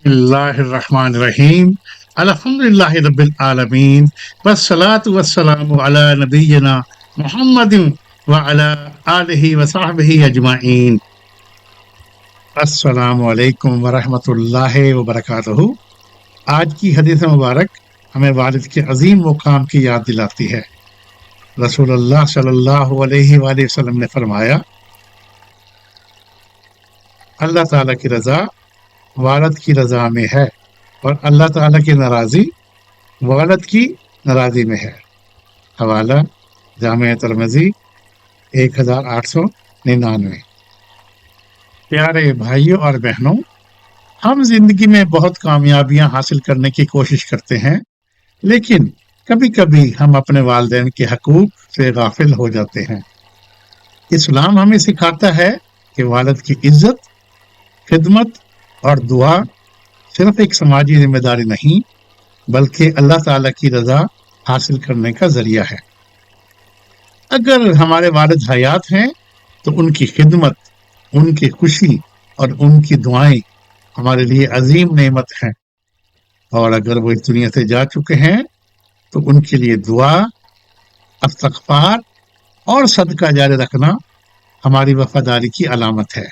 اللہ الرحمن الرحیم الحمدللہ رب العالمین والصلاة والسلام علی نبینا محمد وعلی آلہ وصحبہ اجمعین۔ السلام علیکم ورحمۃ اللہ وبرکاتہ۔ آج کی حدیث مبارک ہمیں والد کے عظیم مقام کی یاد دلاتی ہے۔ رسول اللہ صلی اللہ علیہ وآلہ وسلم نے فرمایا، اللہ تعالیٰ کی رضا والد کی رضا میں ہے اور اللہ تعالیٰ کی ناراضی والد کی ناراضی میں ہے۔ حوالہ جامع ترمذی 1899۔ پیارے بھائیوں اور بہنوں، ہم زندگی میں بہت کامیابیاں حاصل کرنے کی کوشش کرتے ہیں، لیکن کبھی کبھی ہم اپنے والدین کے حقوق سے غافل ہو جاتے ہیں۔ اسلام ہمیں سکھاتا ہے کہ والد کی عزت، خدمت اور دعا صرف ایک سماجی ذمہ داری نہیں بلکہ اللہ تعالیٰ کی رضا حاصل کرنے کا ذریعہ ہے۔ اگر ہمارے والد حیات ہیں تو ان کی خدمت، ان کی خوشی اور ان کی دعائیں ہمارے لیے عظیم نعمت ہیں، اور اگر وہ اس دنیا سے جا چکے ہیں تو ان کے لیے دعا، استغفار اور صدقہ جاری رکھنا ہماری وفاداری کی علامت ہے۔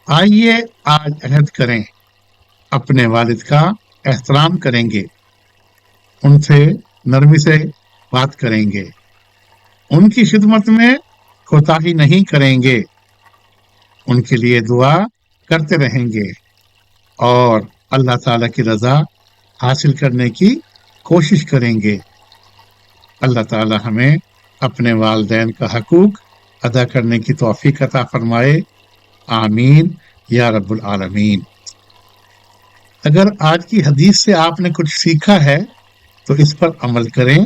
آئیے آج عہد کریں، اپنے والد کا احترام کریں گے، ان سے نرمی سے بات کریں گے، ان کی خدمت میں کوتاہی نہیں کریں گے، ان کے لیے دعا کرتے رہیں گے اور اللہ تعالیٰ کی رضا حاصل کرنے کی کوشش کریں گے۔ اللہ تعالیٰ ہمیں اپنے والدین کا حقوق ادا کرنے کی توفیق عطا فرمائے، آمین یا رب العالمین۔ اگر آج کی حدیث سے آپ نے کچھ سیکھا ہے تو اس پر عمل کریں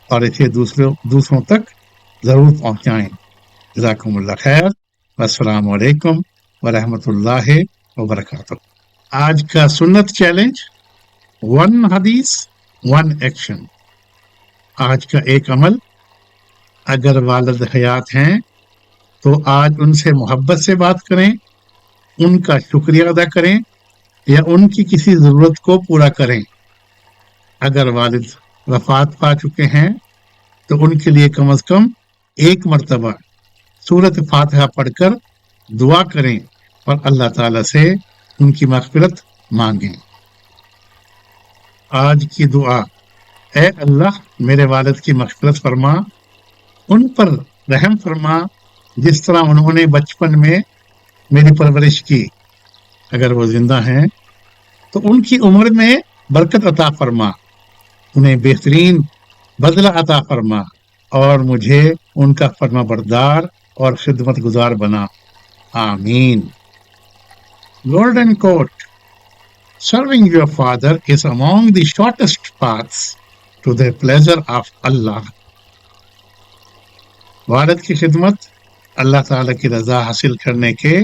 اور اسے دوسروں تک ضرور پہنچائیں۔ جزاکم اللہ خیر، والسلام علیکم ورحمۃ اللہ وبرکاتہ۔ آج کا سنت چیلنج، 1 حدیث 1 ایکشن۔ آج کا ایک عمل، اگر والد حیات ہیں تو آج ان سے محبت سے بات کریں، ان کا شکریہ ادا کریں یا ان کی کسی ضرورت کو پورا کریں۔ اگر والد وفات پا چکے ہیں تو ان کے لیے کم از کم ایک مرتبہ سورۃ فاتحہ پڑھ کر دعا کریں اور اللہ تعالیٰ سے ان کی مغفرت مانگیں۔ آج کی دعا، اے اللہ میرے والد کی مغفرت فرما، ان پر رحم فرما جس طرح انہوں نے بچپن میں میری پرورش کی۔ اگر وہ زندہ ہیں تو ان کی عمر میں برکت عطا فرما، انہیں بہترین بدلہ عطا فرما اور مجھے ان کا فرما بردار اور خدمت گزار بنا، آمین۔ Golden quote: Serving your father is among the shortest paths to the pleasure of Allah۔ والد کی خدمت اللہ تعالیٰ کی رضا حاصل کرنے کے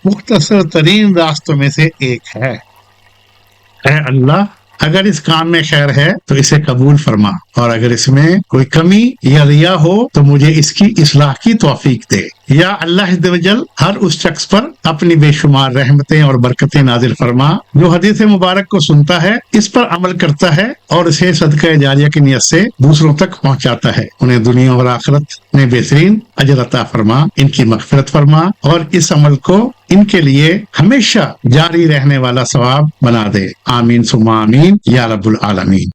مختصر ترین راستوں میں سے ایک ہے۔ اے اللہ، اگر اس کام میں خیر ہے تو اسے قبول فرما، اور اگر اس میں کوئی کمی یا ریا ہو تو مجھے اس کی اصلاح کی توفیق دے۔ یا اللہ عز و جل ہر اس شخص پر اپنی بے شمار رحمتیں اور برکتیں نازل فرما جو حدیث مبارک کو سنتا ہے، اس پر عمل کرتا ہے اور اسے صدقہ جاریہ کی نیت سے دوسروں تک پہنچاتا ہے۔ انہیں دنیا اور آخرت میں بہترین اجر عطا فرما، ان کی مغفرت فرما اور اس عمل کو ان کے لیے ہمیشہ جاری رہنے والا ثواب بنا دے، آمین ثم آمین یا رب العالمین۔